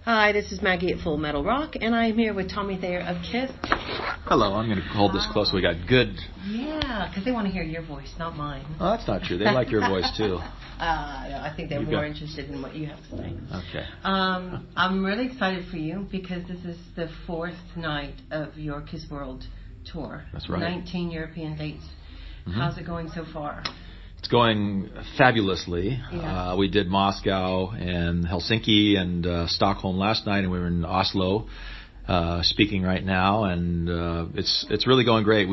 Hi, this is Maggie at Full Metal Rock, and I'm here with Tommy Thayer of KISS. Hello, I'm going to hold this close so we got good... Yeah, because they want to hear your voice, not mine. Oh, that's not true. They like your voice, too. I think they're more interested in what you have to say. Okay. I'm really excited for you because this is the fourth night of your KISS World Tour. That's right. 19 European dates. Mm-hmm. How's it going so far? It's going fabulously. Yeah. We did Moscow and Helsinki and Stockholm last night, and we were in Oslo speaking right now, and it's really going great.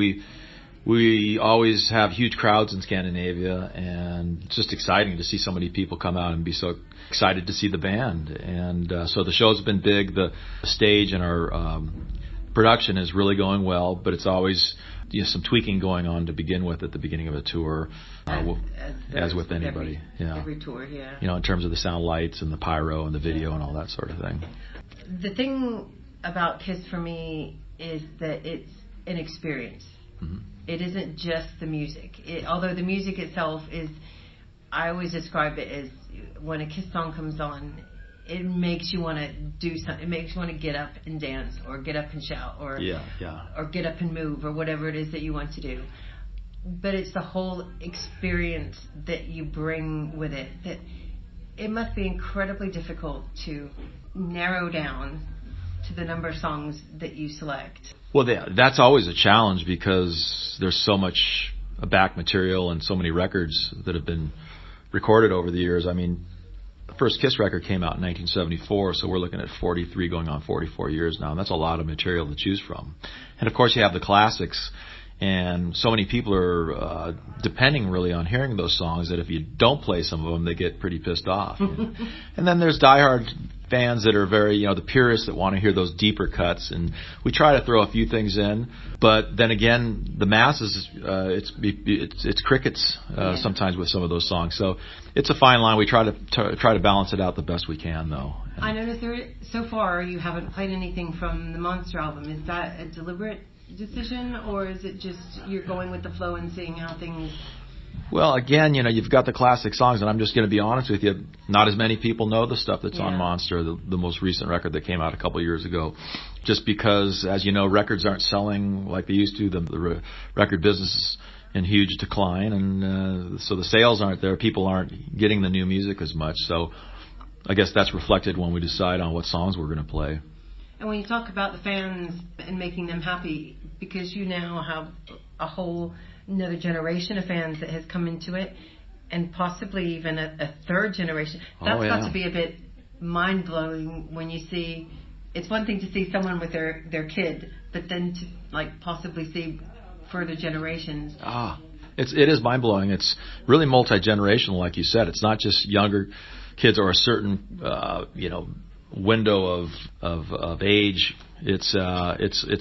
We always have huge crowds in Scandinavia, and it's just exciting to see so many people come out and be so excited to see the band. And so the shows have been big. The stage and our production is really going well, but it's always some tweaking going on to begin with at the beginning of a tour, as with anybody. Every tour, yeah. In terms of the sound lights and the pyro and the video and all that sort of thing. The thing about KISS for me is that it's an experience. Mm-hmm. It isn't just the music. Although the music itself is, I always describe it as when a KISS song comes on, it makes you want to do something. It makes you want to get up and dance, or get up and shout, or or get up and move, or whatever it is that you want to do. But it's the whole experience that you bring with it. That it must be incredibly difficult to narrow down to the number of songs that you select. Well, that's always a challenge because there's so much back material and so many records that have been recorded over the years. I mean, the first KISS record came out in 1974, so we're looking at 43 going on 44 years now, and that's a lot of material to choose from. And of course you have the classics, and so many people are depending really on hearing those songs that if you don't play some of them, they get pretty pissed off. And then there's diehard fans that are very, the purists that want to hear those deeper cuts, and we try to throw a few things in, but then again, the masses, it's crickets sometimes with some of those songs. So it's a fine line. We try to balance it out the best we can, though. I noticed so far you haven't played anything from the Monster album. Is that a deliberate decision, or is it just you're going with the flow and seeing how things... Well, again, you've got the classic songs, and I'm just going to be honest with you. Not as many people know the stuff that's on Monster, the most recent record that came out a couple of years ago, just because, as you know, records aren't selling like they used to. The record business is in huge decline, and so the sales aren't there. People aren't getting the new music as much. So I guess that's reflected when we decide on what songs we're going to play. And when you talk about the fans and making them happy, because you now have a whole another generation of fans that has come into it, and possibly even a third generation. That's got to be a bit mind-blowing when you see, it's one thing to see someone with their kid, but then to possibly see further generations. It is mind-blowing. It's really multi-generational, like you said. It's not just younger kids or a certain, window of age. It's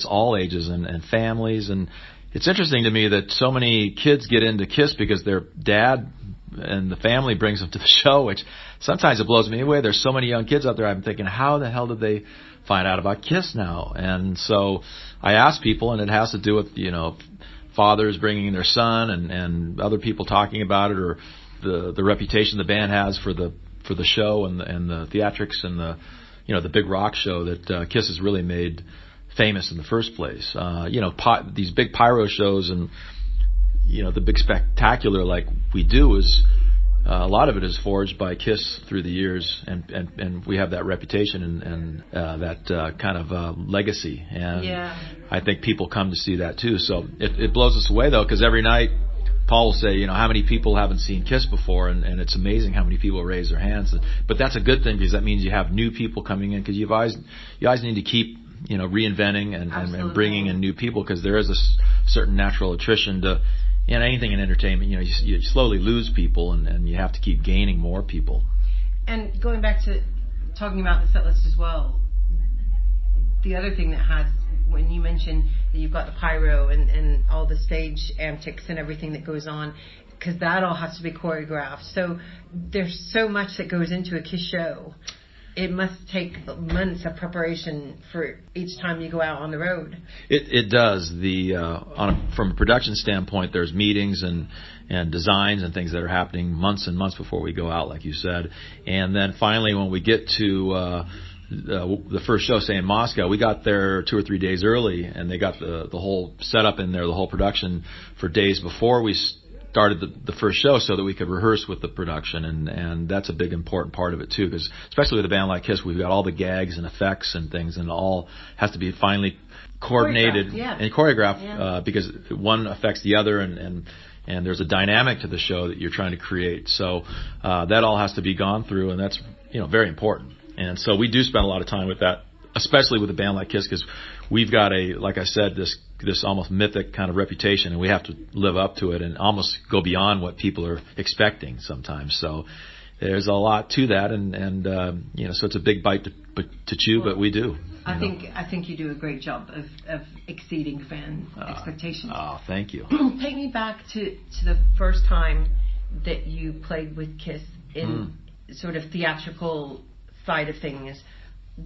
all ages and families. And it's interesting to me that so many kids get into KISS because their dad and the family brings them to the show, which sometimes it blows me away. There's so many young kids out there. I'm thinking, how the hell did they find out about KISS now? And so I ask people, and it has to do with, fathers bringing their son and other people talking about it, or the reputation the band has for the show and the theatrics and the big rock show that KISS has really made famous in the first place. These big pyro shows and the big spectacular like we do is a lot of it is forged by KISS through the years, and we have that reputation and that kind of legacy, and I think people come to see that too. So it blows us away though, because every night Paul will say, how many people haven't seen KISS before, and it's amazing how many people raise their hands. But that's a good thing, because that means you have new people coming in, because you always need to keep reinventing and bringing in new people, because there is a certain natural attrition to anything in entertainment. You slowly lose people, and you have to keep gaining more people. And going back to talking about the set list as well, the other thing that has, when you mentioned that you've got the pyro and all the stage antics and everything that goes on, because that all has to be choreographed. So there's so much that goes into a KISS show. It must take months of preparation for each time you go out on the road. It does. From a production standpoint, there's meetings and designs and things that are happening months and months before we go out, like you said. And then finally, when we get to the first show, say in Moscow, we got there 2 or 3 days early, and they got the whole setup in there, the whole production for days before we started the first show, so that we could rehearse with the production, and that's a big important part of it too, because especially with a band like Kiss, we've got all the gags and effects and things, and it all has to be finally coordinated and choreographed because one affects the other, and there's a dynamic to the show that you're trying to create. So that all has to be gone through, and that's very important. And so we do spend a lot of time with that, especially with a band like Kiss, because we've got like I said, this almost mythic kind of reputation, and we have to live up to it and almost go beyond what people are expecting sometimes. So there's a lot to that, and so it's a big bite to chew, but we do. I think you do a great job of exceeding fan expectations. Oh, thank you. Take me back to the first time that you played with Kiss in sort of theatrical side of things.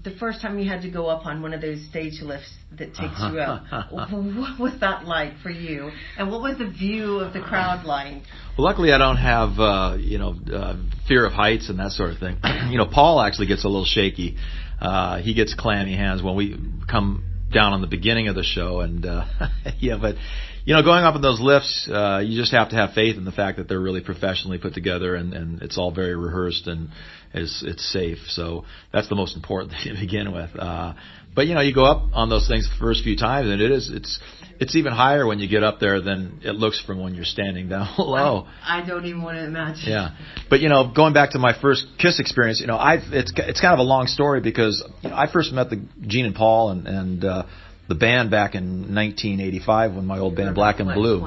The first time you had to go up on one of those stage lifts that takes you up, what was that like for you? And what was the view of the crowd like? Well, luckily I don't have fear of heights and that sort of thing. Paul actually gets a little shaky. He gets clammy hands when we come down on the beginning of the show, and but going up in those lifts, you just have to have faith in the fact that they're really professionally put together, and it's all very rehearsed and it's safe. So that's the most important thing to begin with. But you go up on those things the first few times, and it's even higher when you get up there than it looks from when you're standing down low. I don't even want to imagine. Yeah, but going back to my first Kiss experience, it's kind of a long story, because I first met Gene and Paul and the band back in 1985 when my old band Black and Blue.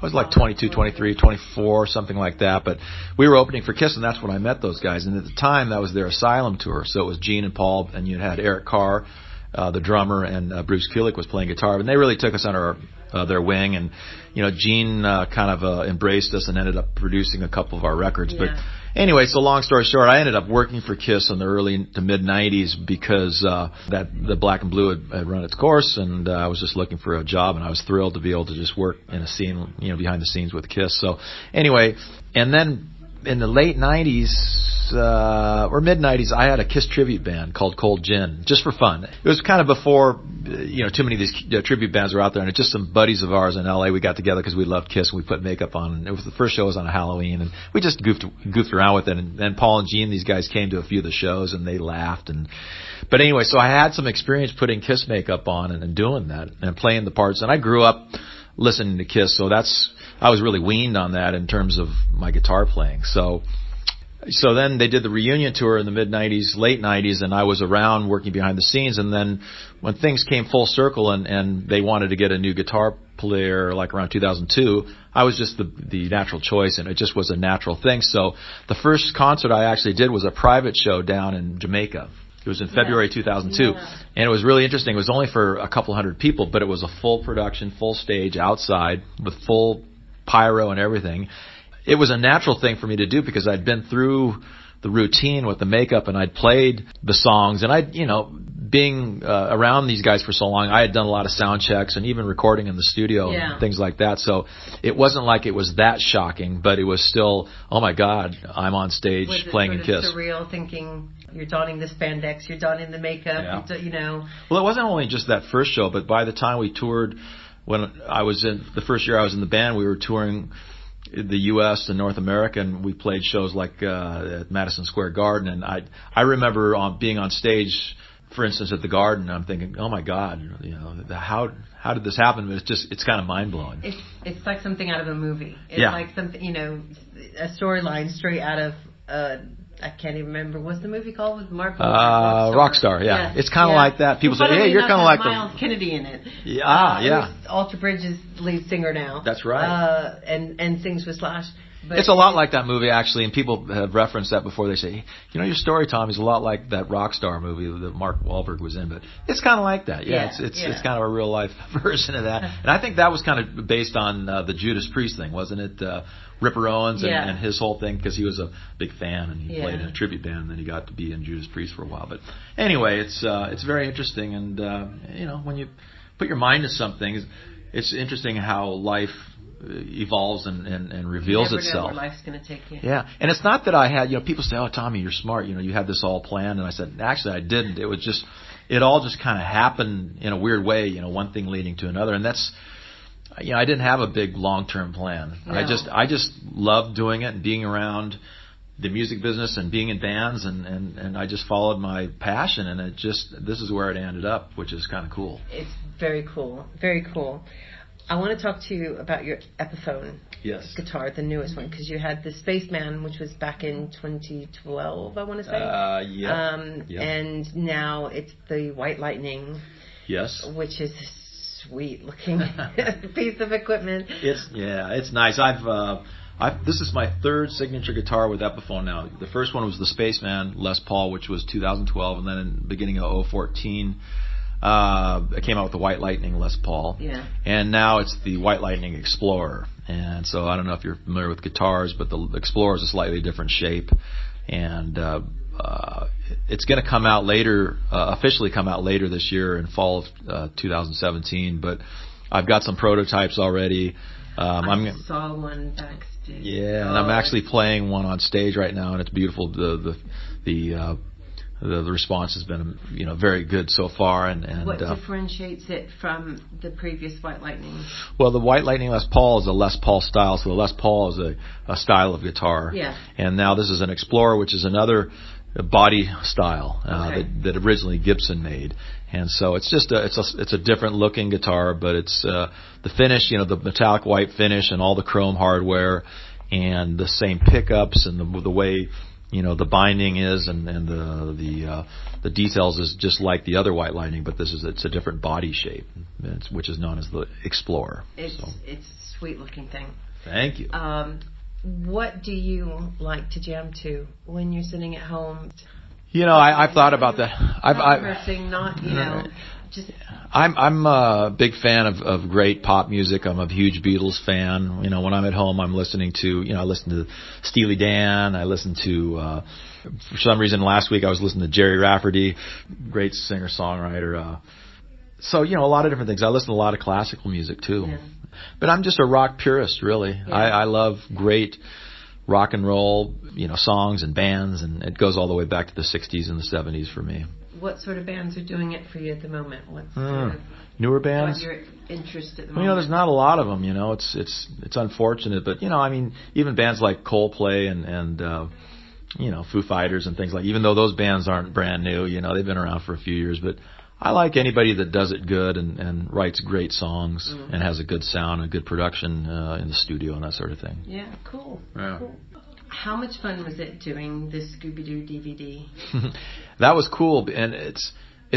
I was like 22, 23, 24, something like that. But we were opening for Kiss, and that's when I met those guys. And at the time, that was their Asylum tour. So it was Gene and Paul, and you had Eric Carr, the drummer, and Bruce Kulick was playing guitar. And they really took us under their wing. And, Gene kind of embraced us and ended up producing a couple of our records. Yeah. But anyway, so long story short, I ended up working for Kiss in the early to mid-'90s because the Black and Blue had run its course, and I was just looking for a job, and I was thrilled to be able to just work in a scene, behind the scenes with Kiss. So anyway, and then in the late 90s or mid-90s, I had a Kiss tribute band called Cold Gin, just for fun. It was kind of before, too many of these tribute bands were out there, and it's just some buddies of ours in L.A. We got together because we loved Kiss, and we put makeup on. And it was the first show was on a Halloween, and we just goofed around with it. And then Paul and Gene, these guys came to a few of the shows, and they laughed. But anyway, so I had some experience putting Kiss makeup on and doing that and playing the parts. And I grew up listening to Kiss, so I was really weaned on that in terms of my guitar playing. So then they did the reunion tour in the mid-'90s, late '90s, and I was around working behind the scenes. And then when things came full circle and they wanted to get a new guitar player, like around 2002, I was just the natural choice, and it just was a natural thing. So the first concert I actually did was a private show down in Jamaica. It was in February 2002, and it was really interesting. It was only for a couple hundred people, but it was a full production, full stage, outside, with full pyro and everything. It was a natural thing for me to do because I'd been through the routine with the makeup, and I'd played the songs, and being around these guys for so long, I had done a lot of sound checks and even recording in the studio and things like that. So it wasn't like it was that shocking, but it was still, oh my God, I'm on stage playing in Kiss. Surreal, thinking you're donning the spandex, you're donning the makeup, Well, it wasn't only just that first show, but by the time we toured, when I was in the first year I was in the band, we were touring the U.S. and North America, and we played shows like at Madison Square Garden. And I remember being on stage, for instance, at the Garden. I'm thinking, oh my God, how did this happen? But it's kind of mind blowing. It's like something out of a movie. It's like something, a storyline straight out of. I can't even remember. What's the movie called with Mark Wahlberg? Rockstar, yeah. It's kind of like that. People say, hey, you're kind of like Miles Kennedy in it. Yeah. Alter Bridges' lead singer now. That's right. And sings with Slash. But it's a lot like that movie, actually, and people have referenced that before. They say, your story, Tom, is a lot like that Rockstar movie that Mark Wahlberg was in, but it's kind of like that. It's kind of a real life version of that. And I think that was kind of based on the Judas Priest thing, wasn't it? Ripper Owens and his whole thing, because he was a big fan and he played in a tribute band, and then he got to be in Judas Priest for a while. But anyway, it's very interesting, and when you put your mind to something, it's interesting how life evolves and reveals you never itself. know where life's going to take you. Yeah, and it's not that I had, people say, "Oh, Tommy, you're smart. You had this all planned," and I said, "Actually, I didn't. It was just, it all just kind of happened in a weird way. One thing leading to another, and that's." I didn't have a big long-term plan. No. I just loved doing it and being around the music business and being in bands, and I just followed my passion, and this is where it ended up, which is kind of cool. It's very cool. Very cool. I want to talk to you about your Epiphone guitar, the newest one, because you had the Spaceman, which was back in 2012, I want to say. Yeah. And now it's the White Lightning. Yes. Which is sweet looking piece of equipment. It's nice. This is my third signature guitar with Epiphone now. The first one was the Spaceman Les Paul, which was 2012, and then in the beginning of 2014, I came out with the White Lightning Les Paul. Yeah. And now it's the White Lightning Explorer. And so I don't know if you're familiar with guitars, but the Explorer is a slightly different shape, and it's going to come out later, officially come out later this year in fall of 2017. But I've got some prototypes already. I saw one backstage. Yeah, and I'm actually playing one on stage right now, and it's beautiful. The response has been very good so far. And what differentiates it from the previous White Lightning? Well, the White Lightning Les Paul is a Les Paul style, so the Les Paul is a style of guitar. Yeah. And now this is an Explorer, which is another body style that originally Gibson made. And so it's just it's a different looking guitar, but it's the finish, the metallic white finish and all the chrome hardware and the same pickups and the way the binding is and the details is just like the other White Lightning, but it's a different body shape, which is known as the Explorer. It's a sweet looking thing. Thank you. What do you like to jam to when you're sitting at home? I've thought about that. I'm a big fan of great pop music. I'm a huge Beatles fan. When I'm at home, I'm listening to, I listen to Steely Dan. I listen to, for some reason last week I was listening to Jerry Rafferty, great singer-songwriter. So, a lot of different things. I listen to a lot of classical music too. Yeah. But I'm just a rock purist, really. Yeah. I love great rock and roll, songs and bands, and it goes all the way back to the 60s and the 70s for me. What sort of bands are doing it for you at the moment? Newer bands? What's your interest at the moment? There's not a lot of them, it's unfortunate, but even bands like Coldplay and Foo Fighters and things like, even though those bands aren't brand new, they've been around for a few years, but I like anybody that does it good and writes great songs and has a good sound and good production in the studio and that sort of thing. Yeah, cool. Yeah. Cool. How much fun was it doing the Scooby-Doo DVD? That was cool, and it's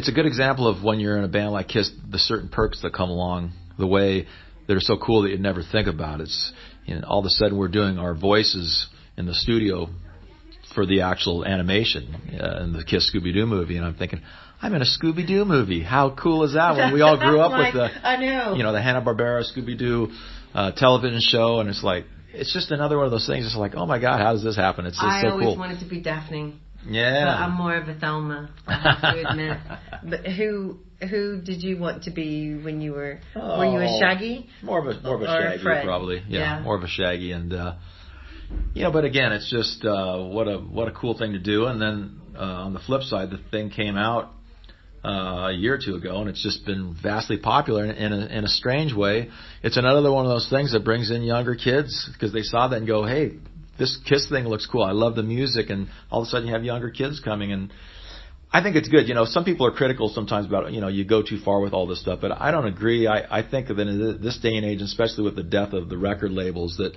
a good example of when you're in a band like Kiss, the certain perks that come along the way that are so cool that you'd never think about. It's all of a sudden we're doing our voices in the studio for the actual animation in the Kiss Scooby-Doo movie, and I'm thinking, I'm in a Scooby-Doo movie. How cool is that? When we all grew up with the Hanna-Barbera Scooby-Doo television show, and it's just another one of those things. It's like, oh my God, how does this happen? It's so cool. I always wanted to be Daphne. Yeah. But I'm more of a Thelma, I have to admit. But who did you want to be when you were? Were you a Shaggy? More of a Shaggy, Fred? Probably. Yeah, more of a Shaggy, and but again, it's just what a cool thing to do. And then on the flip side, the thing came out a year or two ago, and it's just been vastly popular in a strange way. It's another one of those things that brings in younger kids because they saw that and go, hey, this Kiss thing looks cool. I love the music, and all of a sudden you have younger kids coming, and I think it's good. Some people are critical sometimes about, you go too far with all this stuff, but I don't agree. I think that in this day and age, especially with the death of the record labels, that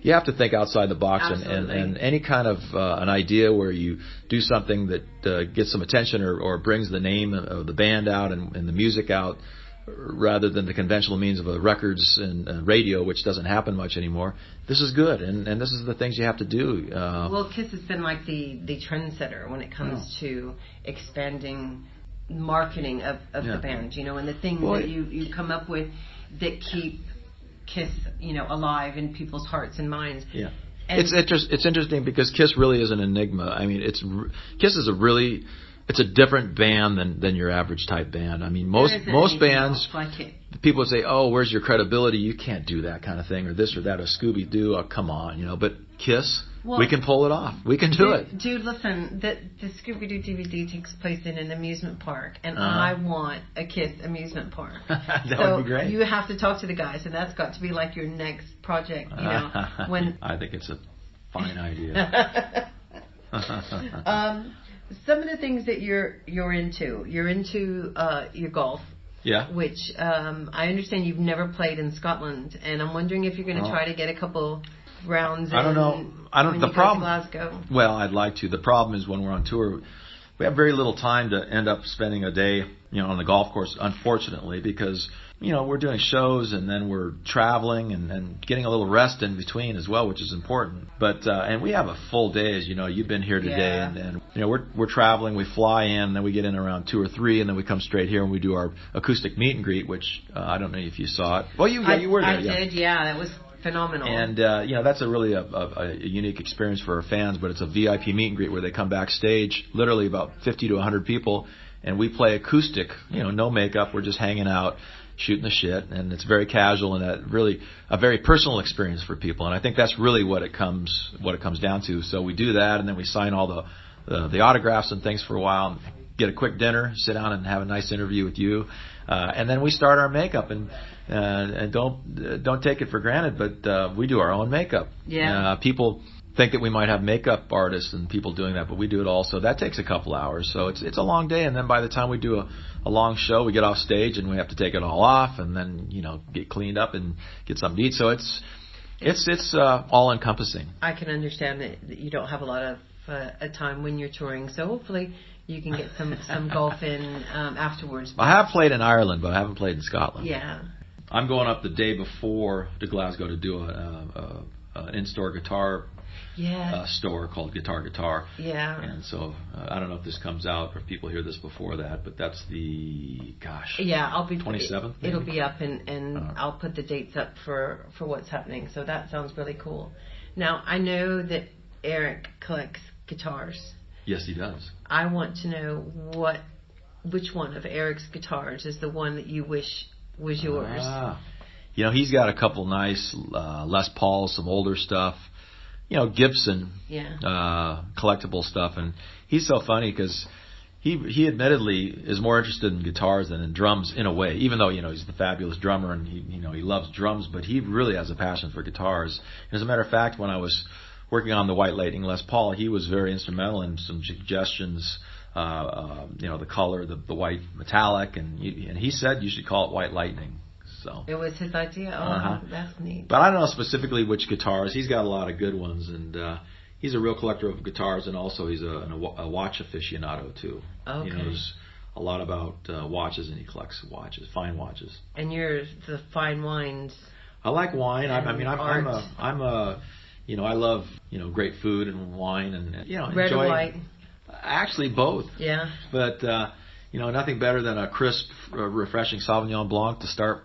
you have to think outside the box, and any kind of an idea where you do something that gets some attention or brings the name of the band out and the music out, rather than the conventional means of records and radio, which doesn't happen much anymore. This is good, and this is the things you have to do. Well, Kiss has been like the trendsetter when it comes to expanding marketing of the band, and the things that you come up with that keep Kiss, alive in people's hearts and minds. Yeah, it's interesting because Kiss really is an enigma. I mean, Kiss is a really it's a different band than your average type band. I mean, most bands, like it. people would say, "Oh, where's your credibility? You can't do that kind of thing, or this or that, or Scooby Doo. Oh, come on, you know." But Kiss, we can pull it off. We can do it. Dude, listen, the Scooby Doo DVD takes place in an amusement park, and I want a Kiss amusement park. That would be great. You have to talk to the guys, and that's got to be like your next project. You know, when I think it's a fine idea. Some of the things that you're into your golf. Yeah. Which I understand you've never played in Scotland, and I'm wondering if you're going to try to get a couple rounds. I don't know. When you go to Glasgow. Well, I'd like to. The problem is when we're on tour, we have very little time to end up spending a day, on the golf course. Unfortunately, because we're doing shows and then we're traveling and getting a little rest in between as well, which is important. But and we have a full day, as you know. You've been here today, and we're traveling. We fly in, and then we get in around 2 or 3, and then we come straight here and we do our acoustic meet and greet, which I don't know if you saw it. Well, you were there. I did. Yeah, that was phenomenal. And that's a really a unique experience for our fans. But it's a VIP meet and greet where they come backstage, literally about 50 to 100 people, and we play acoustic. No makeup. We're just hanging out, shooting the shit, and it's very casual and really a very personal experience for people. And I think that's really what it comes down to. So we do that, and then we sign all the autographs and things for a while, and get a quick dinner, sit down and have a nice interview with you, and then we start our makeup. And don't take it for granted, but we do our own makeup. Yeah. People think that we might have makeup artists and people doing that, but we do it also. That takes a couple hours, so it's a long day. And then by the time we do a long show, we get off stage and we have to take it all off, and then get cleaned up and get something to eat. So it's all encompassing. I can understand that you don't have a lot of time when you're touring, so hopefully you can get some golf in afterwards. I have played in Ireland, but I haven't played in Scotland. Yeah. I'm going up the day before to Glasgow to do an in-store guitar store called Guitar. Yeah. And so I don't know if this comes out or if people hear this before that, but that's the I'll be 27th. It'll be up, and I'll put the dates up for what's happening. So that sounds really cool. Now I know that Eric collects guitars. Yes, he does. I want to know which one of Eric's guitars is the one that you wish was yours. He's got a couple nice Les Pauls, some older stuff. Gibson collectible stuff. And he's so funny because he admittedly is more interested in guitars than in drums in a way, even though, he's the fabulous drummer and he loves drums, but he really has a passion for guitars. As a matter of fact, when I was working on the White Lightning Les Paul, he was very instrumental in some suggestions, the color, the white metallic, and he said you should call it White Lightning. So it was his idea. Oh, that's neat. But I don't know specifically which guitars. He's got a lot of good ones, and he's a real collector of guitars, and also he's a watch aficionado too. Okay. He knows a lot about watches, and he collects watches, fine watches. And you're the fine wines. I like wine. I love great food and wine, and red or white. Actually, both. Yeah. But nothing better than a crisp, refreshing Sauvignon Blanc to start.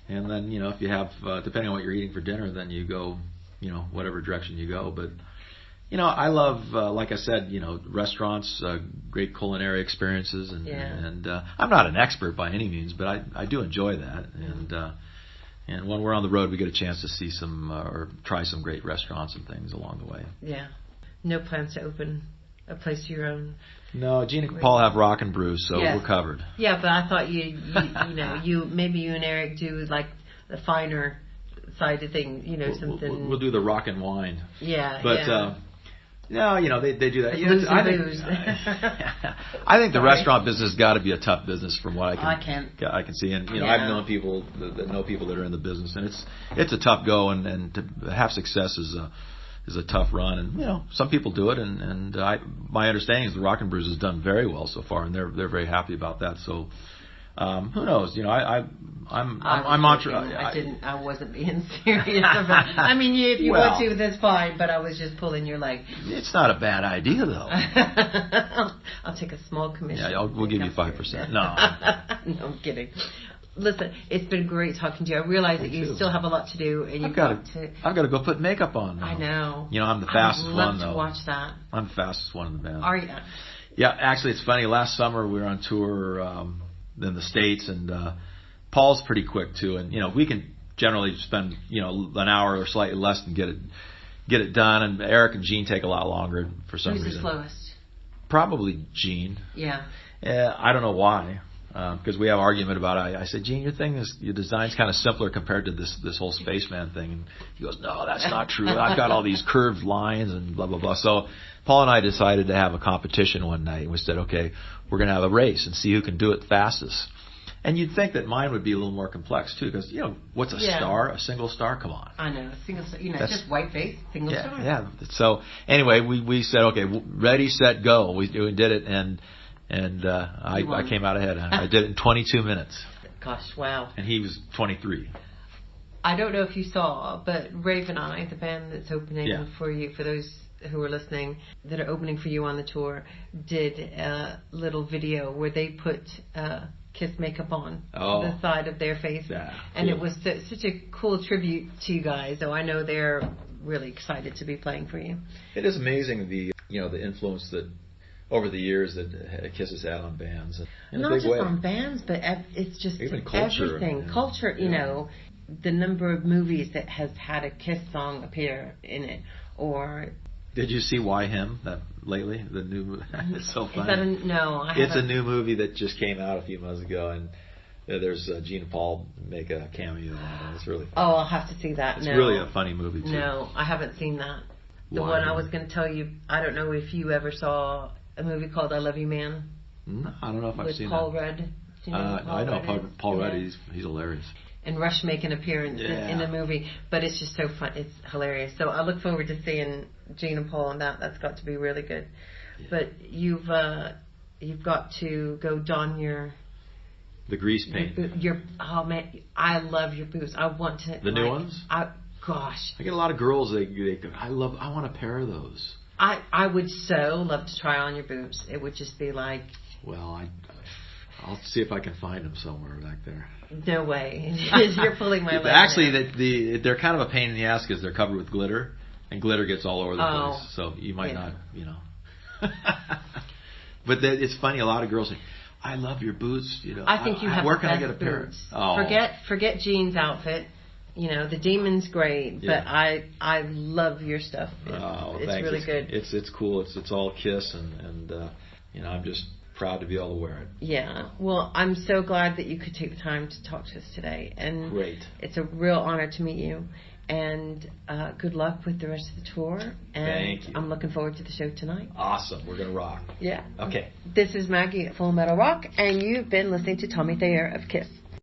And then, if you have, depending on what you're eating for dinner, then you go, whatever direction you go. But, I love, like I said, restaurants, great culinary experiences. And I'm not an expert by any means, but I do enjoy that. And when we're on the road, we get a chance to see some or try some great restaurants and things along the way. Yeah. No plans to open a place of your own? No, Gene and Paul have Rock and Brew, so we're covered. Yeah, but I thought you and Eric do like the finer side of things, something. We'll do the rock and wine. Yeah, but no, they do that. Booze. I think the restaurant business has got to be a tough business from what I can see, and I've known people that know people that are in the business, and it's a tough go, and to have success is a tough run, and some people do it, and my understanding is the Rock and Brews has done very well so far, and they're very happy about that. So who knows? I wasn't being serious about. I mean, if you want to, that's fine. But I was just pulling your leg. It's not a bad idea, though. I'll take a small commission. Yeah, we'll give you 5%. No, I'm kidding. Listen, it's been great talking to you. I realize that you still have a lot to do, and I've got to go put makeup on now. I know. I'm the fastest one, though. I'd love to watch that. I'm the fastest one in the band. Are you? Yeah, actually, it's funny. Last summer we were on tour in the States, and Paul's pretty quick too. And we can generally spend an hour or slightly less and get it done. And Eric and Gene take a lot longer for some reason. Who's the slowest? Probably Gene. Yeah. I don't know why. Because we have argument about it. I said, Gene, your design's kind of simpler compared to this whole spaceman thing. And he goes, no, that's not true. I've got all these curved lines and blah, blah, blah. So Paul and I decided to have a competition one night. We said, okay, we're going to have a race and see who can do it fastest. And you'd think that mine would be a little more complex, too, because, what's a star? A single star? Come on. I know. A single star. It's just white face, single star. Yeah. So, anyway, we said, okay, ready, set, go. We did it, and I came out ahead. I did it in 22 minutes. Gosh, wow. And he was 23. I don't know if you saw, but Rave and I, the band that's opening for you, for those who are listening, that are opening for you on the tour, did a little video where they put Kiss makeup on the side of their face. And it was such a cool tribute to you guys. So I know they're really excited to be playing for you. It is amazing the influence that over the years that Kiss has had on bands. Not just on bands, but it's just even culture. Everything. Culture, the number of movies that has had a Kiss song appear in it. Or did you see Why Him lately? The new, it's so funny. No, I haven't. It's a new movie that just came out a few months ago, and there's Gene and Paul make a cameo in it. It's really funny. Oh, I'll have to see that. It's really a funny movie too. No, I haven't seen that. The one I was going to tell you, I don't know if you ever saw a movie called I Love You Man. No, I don't know if I've seen Paul that. Rudd. Do you know I know Paul Rudd. He's hilarious. And Rush make an appearance in the movie, but it's just so fun. It's hilarious. So I look forward to seeing Gene and Paul on that. That's got to be really good. Yeah. But you've got to go don the grease paint. Oh man, I love your boots. I want to. The new ones? Gosh. I get a lot of girls. I want a pair of those. I would so love to try on your boots. It would just be like. Well, I'll see if I can find them somewhere back there. No way. You're pulling my leg. Actually, they're kind of a pain in the ass because they're covered with glitter, and glitter gets all over the place. So you might not, But it's funny. A lot of girls say, "I love your boots." I think you have where the can best I get a pair? Boots. Oh. Forget Jean's outfit. The Demon's great, but I love your stuff. It's thanks. really good. It's cool. It's all Kiss, and I'm just proud to be able to wear it. Yeah. Well, I'm so glad that you could take the time to talk to us today. And great. It's a real honor to meet you. And good luck with the rest of the tour. And thank you. I'm looking forward to the show tonight. Awesome. We're going to rock. Yeah. Okay. This is Maggie at Full Metal Rock, and you've been listening to Tommy Thayer of Kiss.